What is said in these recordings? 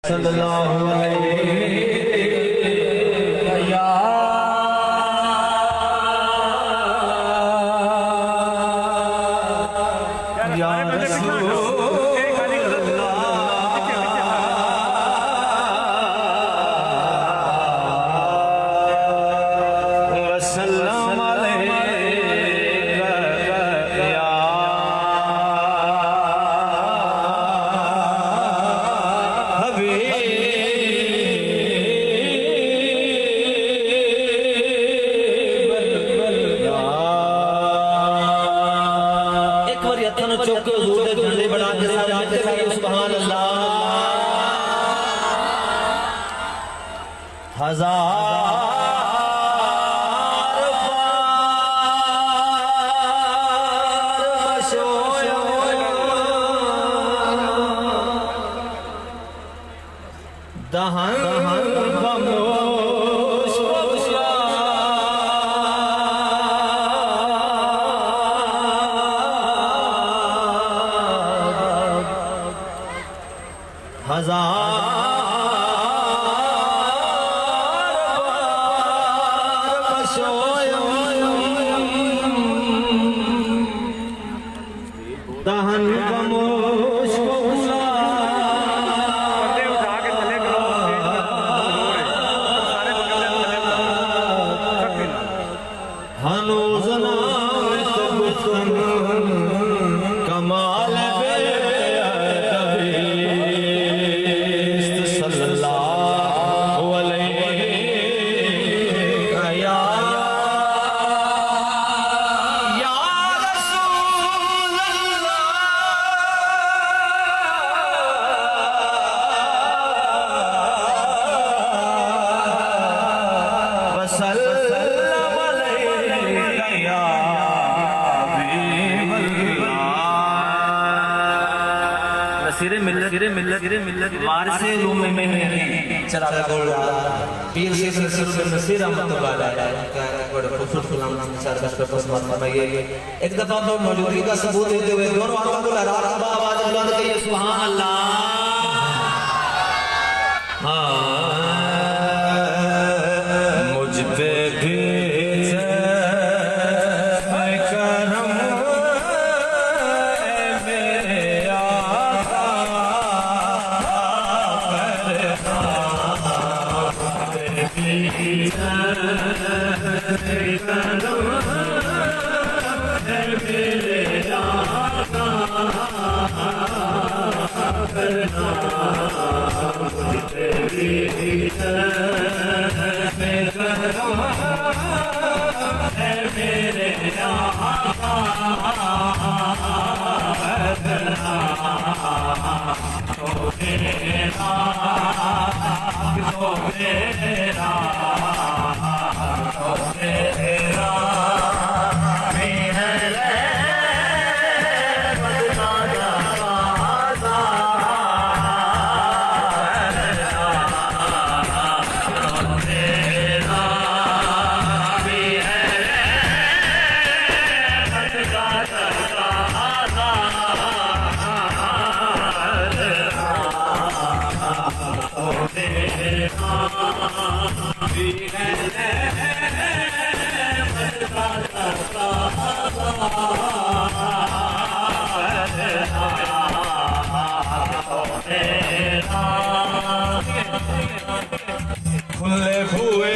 सल्लल्लाहु अलैहि या रसूल एक दफा तो मौजूदगी का सबूत देते हुए दोनों हाथों को लहरा आवाज बुलंद करिए सुभान अल्लाह। मुझ पे भी खुले हुए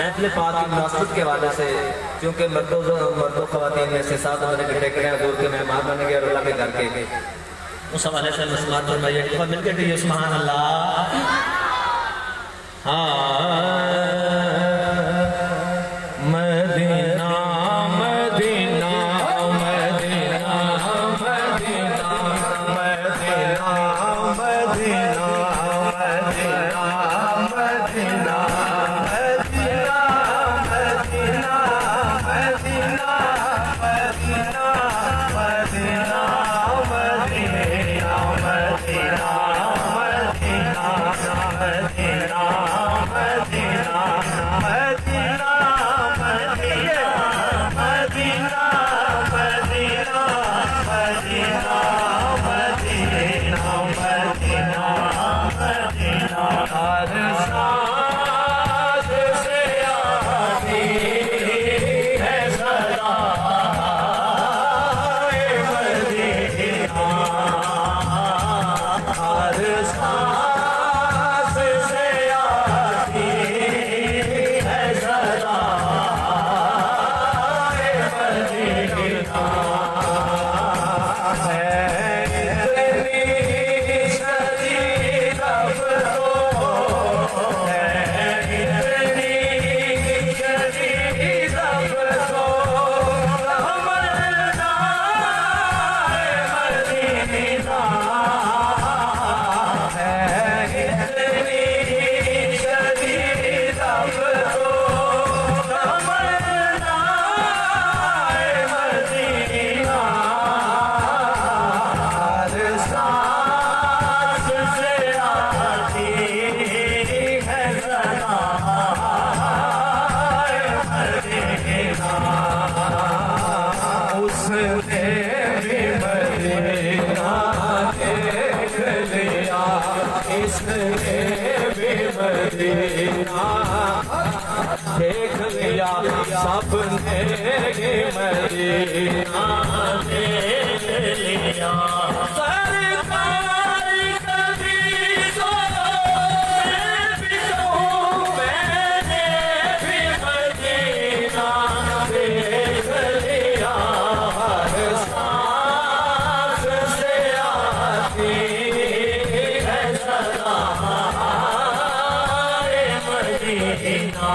महफिल पाक की मुनासबत के हवाले से, क्योंकि मर्दों ख़वातीन में से साथ होने के टेकड़े हजूर के मेहमान बन गए और अल्लाह के घर के, उस हवाले से मुस्लिमान फरमाइए एक बार मिलकर कहिए सुभान अल्लाह। Medina Medina Medina Medina Medina Medina Medina देख लिया सबने मदीना देख लिया सरकार कभी तो मैंने भी मदीना देख लिया हर सांस से आती है सदा मदीना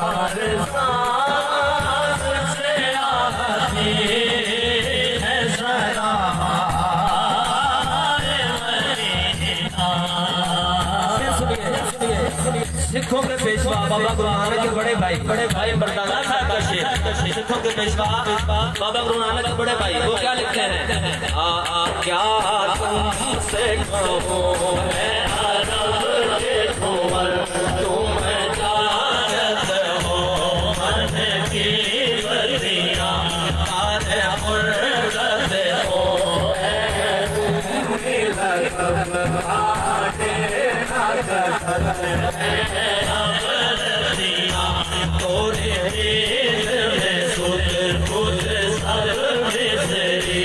हर सांस से आती है सदा मदीना। सिखों के पेशवा बाबा गुरु नानक के बड़े भाई मर्दाना साहब का शेर, सिखों के पेशवा बाबा गुरु नानक के बड़े भाई वो क्या लिखते हैं? क्या तुमसे कहूं मैं अरब के कुंवर तुम जानत हो मन की बतियां आने मुर्शद हो तोरे में सुध बुध सब बिसरी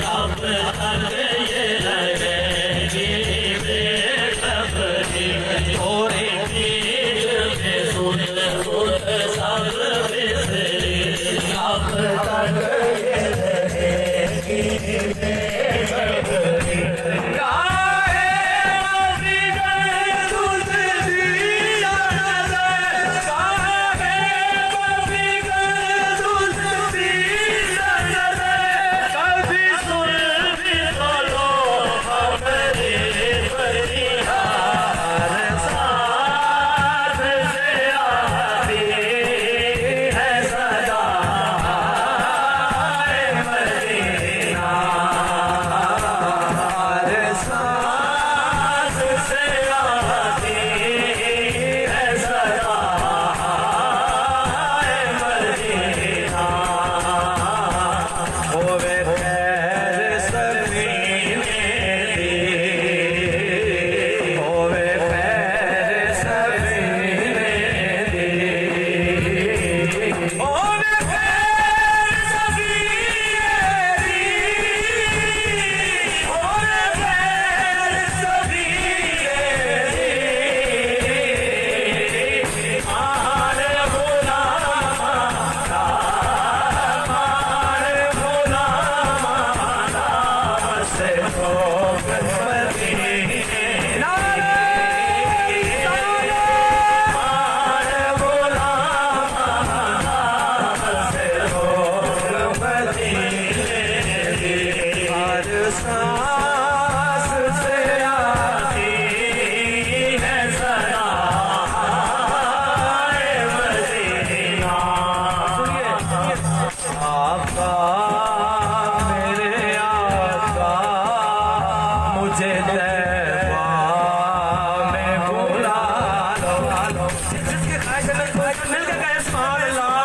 अब तक ये लगेगी बेखबरी तोरे में सुध बुध सब बिसरी अब तक ये लगेगी बेखबरी। सांस से आती है सदा मदीना। आका मेरे आका मुझे तैबा में बुला लो। जिसकी ख्वाहिश है मिलकर कहें सुभान अल्लाह।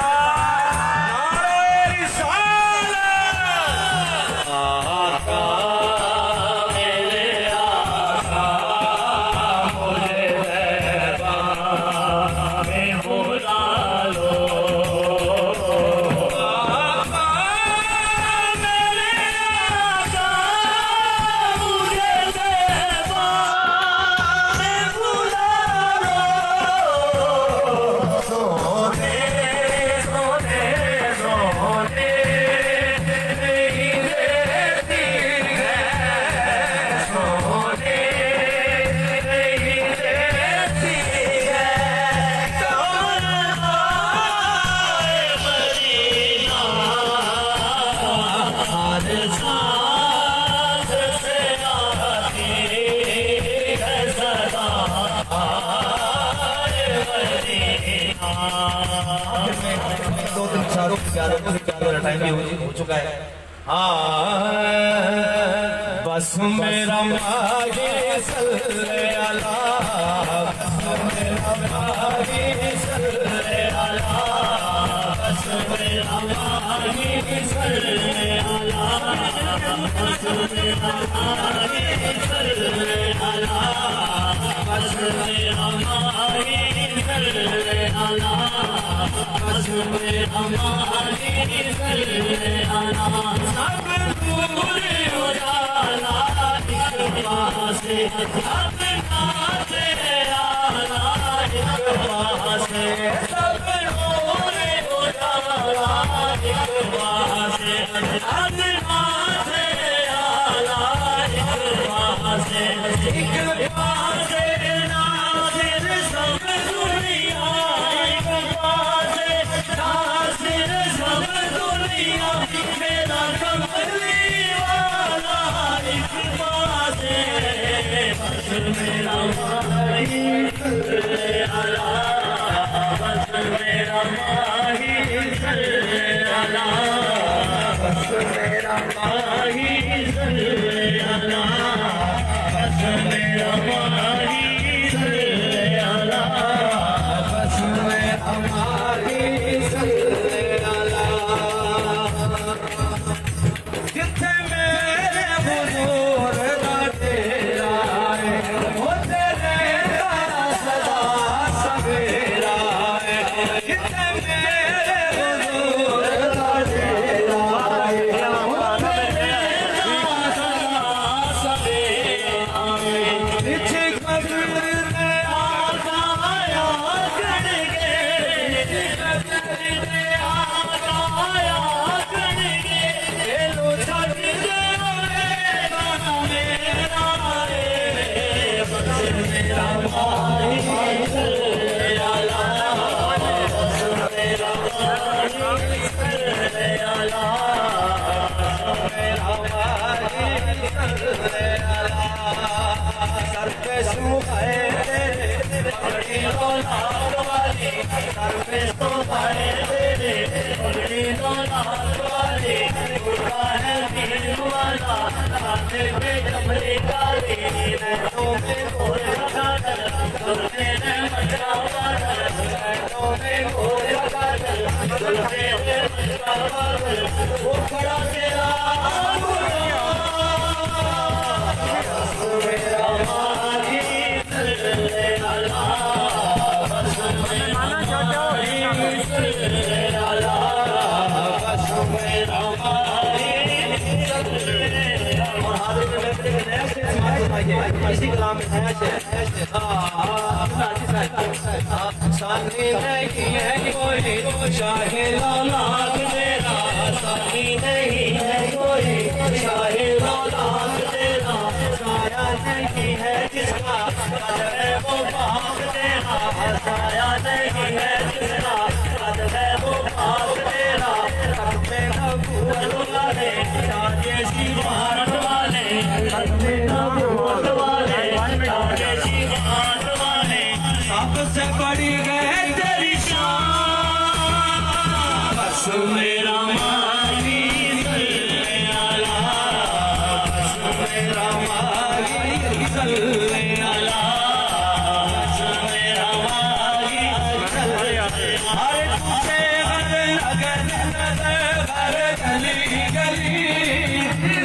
दो तीन इशारों की प्यारों को प्यारों टाइम भी हो चुका है। बस मेरा माही सल्ले अला, बस मेरा माही सल्ले अला, बस मेरा माही सल्ले अला, बस मेरा माही सल्ले अला, बस मेरा माही सल्ले अला, बस मेरा माही सल्ले अला। सब पूरे हो जाला इकबा से, अपना तेरा इकबा से, सब पूरे हो जाला इकबा से, अपना तेरा इकबा से, इकबा से नासिर सब दुनिया, इकबा से नासिर सब दुनिया, मेरा कमली वाला इकबा से, बस मेरा माही सल्ले अला, बस मेरा माही सल्ले अला, बस मेरा माही सल्ले अला, बस मेरा माही सल्ले अला, बस मेरा माही सल्ले अला। जिथे मेरे हुजूर दा डेरा है, उथे रहंदा सदा सवेरा है। जिथे मेरे हुजूर दा डेरा है, उथे रहंदा सदा सवेरा है। पीछे कब्र में आका आया करेंगे, कब्र में आका आया करेंगे, लो छड़ दे मेरा मेरा रे, बस मेरा माही सल्ले अला, बस मेरा माही सल्ले अला, बस मेरा माही सल्ले अला। सर पे सुहाए तेरे पगड़ी लाल वाली, सर पे सुहाए तेरे पगड़ी लाल वाली, गुरबान पीर वाला राधे पे कमरे काली, नैनों में गोरे काजल, दुल्हे ने मटका बादल, नैनों में गोरे काजल, दुल्हे ने मटका बादल, वो खड़ा तेरा मेरा माही सल्ले अला, बस मेरा माही सल्ले अला, बस मेरा माही सल्ले अला। और हाजिर में बैठे एक नया शेर सुनाइए, इसी कलाम में नया शेर। सानी नहीं है कोई शाहे लालात मेरा, सानी नहीं है कोई शाहे लालात मेरा, साया नहीं है जिसका कदर है वो पाक तेरा, साया नहीं है जिसका कदर है वो पाक तेरा। सब में कबूल वाले, शादी सी भारत वाले, मेरा मागी सल्ले अला मेरा मागी हर तुझे हर नगर नगर हर गली गली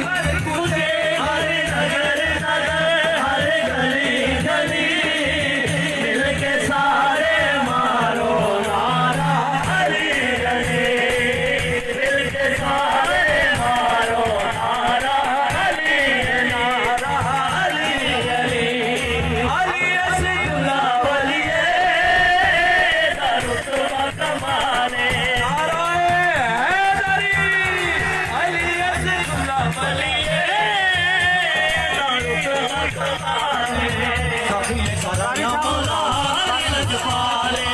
हर तुझे हर नगर नगर हर गली गली मिल के सारे मारो नारा अली अली मिल के सारे मारो नारा अली नारा अली अली अली असदुल्ला वलिए रुतबा कमाने नारा हैदरी अली असदुल्ला वलिए रुतबा कमाने सदा मौला लजपाले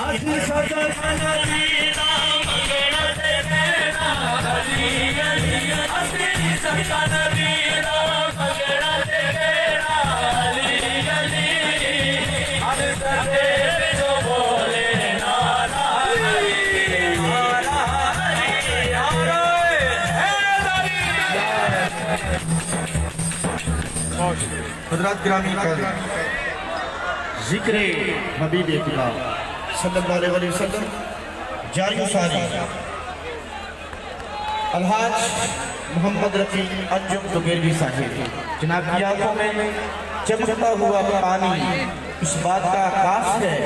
अली सदा नबी नाम गणते तेरा अली अली अली सदा नबी नाम गणते तेरा अली अली हर सदे जो बोले नारा अली नारा अली नारा हैदरी हज़रात गिरामी का जिक्र हबीब खुदा सल्लल्लाहु अलैहि वसल्लम जारी सारी अलहाज मोहम्मद रफ़ी अंजुम जुगेरवी साहिब जनाब की आंखों में चमकता हुआ पानी इस बात का आकाश है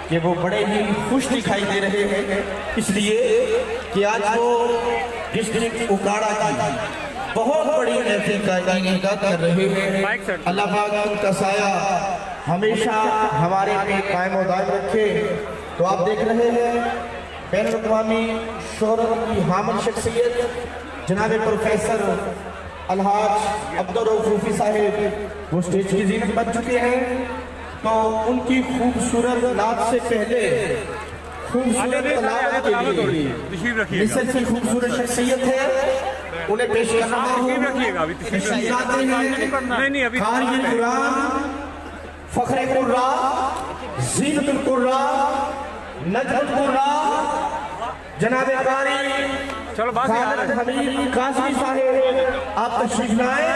कि वो बड़े ही खुश दिखाई दे रहे हैं, इसलिए कि आज वो डिस्ट्रिक्ट उकाड़ा की बहुत बड़ी महफिल का इनेकाद कर रहे हैं। अल्लाह पाक उनका साया हमेशा हमारे पे कायम और दायम रखे। तो आप देख रहे हैं बैन अवी शोहरत की हामिल शख्सियत जनाब प्रोफेसर अलहाज अब्दुल रऊफ रूफी साहिब वो स्टेज की जीनत बन चुके हैं। तो उनकी खूबसूरत नात से पहले खूबसूरत तलावत के लिए मिस्र की खूबसूरत शख्सियत है, उन्हें पेश करना फखरे कुर्रा ज़ीनतुल कुर्रा नजरुल कुर्रा जनाब कारी खालिद हमीद कासमी साहिब आप तशरीफ लाए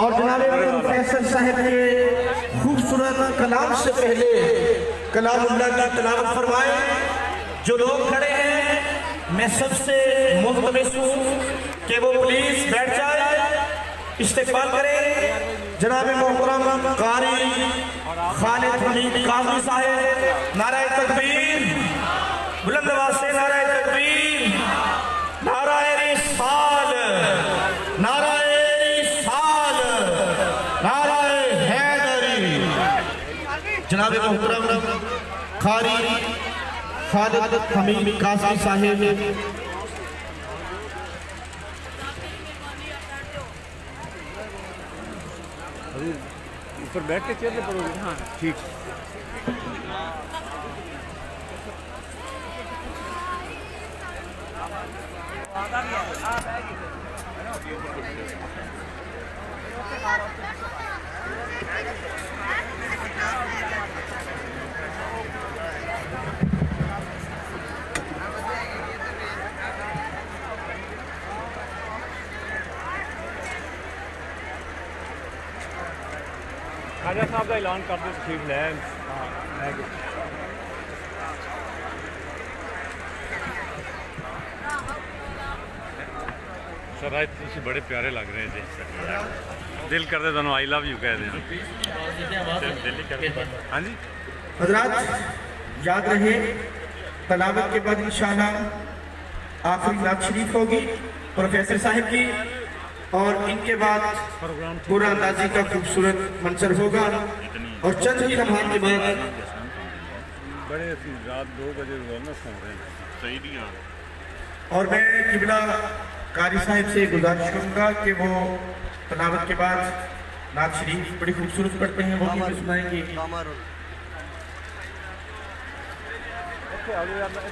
और जनाब प्रोफेसर साहब के खूबसूरत कलाम से पहले कलामुल्लाह की तिलावत फरमाए। जो लोग खड़े हैं मैं सबसे मुल्तमिस हूँ कि वो प्लीज बैठ जाए, इस्तेक़बाल करें जनाब मोहतरम कारी खालिद हमीद कासमी साहब। नाराए तकबीर, बुलंद आवाज़ से नाराए तकबीर, नाराए रिसाल, नाराए रिसाल, नाराए हैदरी। जनाब मोहतरम कारी खालिद हमीद कासमी साहिब ऊपर बैठ के चेयर पे पड़ोगे। हाँ ठीक। खाजा साहब का ऐलान कर दो तशरीफ ले। सर आज तुम बड़े प्यारे लग रहे हैं जी, दिल कर दे दोनों आई लव यू कह दें। हाँ जी हज़रात याद रहे तलावत के बाद इंशाअल्लाह आखिरी नात शरीफ होगी प्रोफेसर साहब की और इनके बाद पूरा अंदाजी का खूबसूरत मंजर होगा और चंद ही लम्हात के बाद बड़े रात 2 बजे रोजाना सो रहे हैं। सही नहीं आ और मैं किबला कारी साहब से गुजारिश करूँगा कि वो तलावत के बाद नात शरीफ बड़ी खूबसूरत पढ़ते हैं, वो भी सुनाएंगे।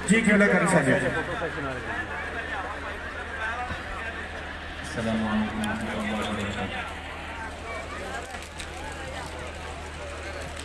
जी किबला कारी साहब। अस्सलामु अलैकुम वरहमतुल्लाहि वबरकातुहू।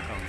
बैठा हूँ।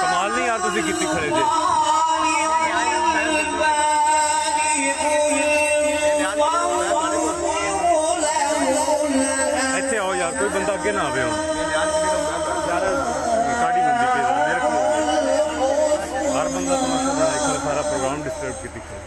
कमाल नहीं यार तुझे कितनी खड़े थे। ਇੱਥੇ ਆਓ ਯਾਰ ਕੋਈ ਬੰਦਾ ਅੱਗੇ ਨਾ ਆਵੇ ਹੁਣ ਯਾਰ ਕਾੜੀ ਬੰਦੀ ਪਈ ਮੇਰੇ ਕੋਲ ਹਰ ਬੰਦਾ ਤਮਾਸ਼ਾ ਬਣਾ ਕੇ ਸਾਰਾ ਪ੍ਰੋਗਰਾਮ ਡਿਸਟਰਬ ਕੀਤੀ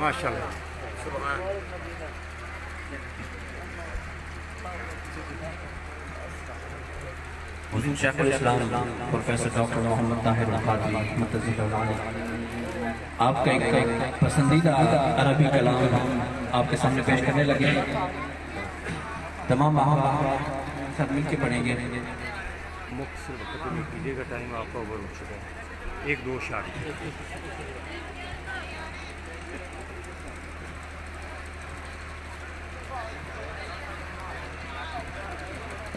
माशाल्लाह। हुज़ूर शेखुल इस्लाम प्रोफेसर डॉक्टर मोहम्मद ताहिर रफ़ाती आपका एक पसंदीदा अरबी कलाम आपके सामने पेश करने लगे। तमाम सब मिल के पढ़ेंगे। मुख्तसर वक्त में कीजिएगा, टाइम आपका ओवर हो चुका है। 1-2 शाट।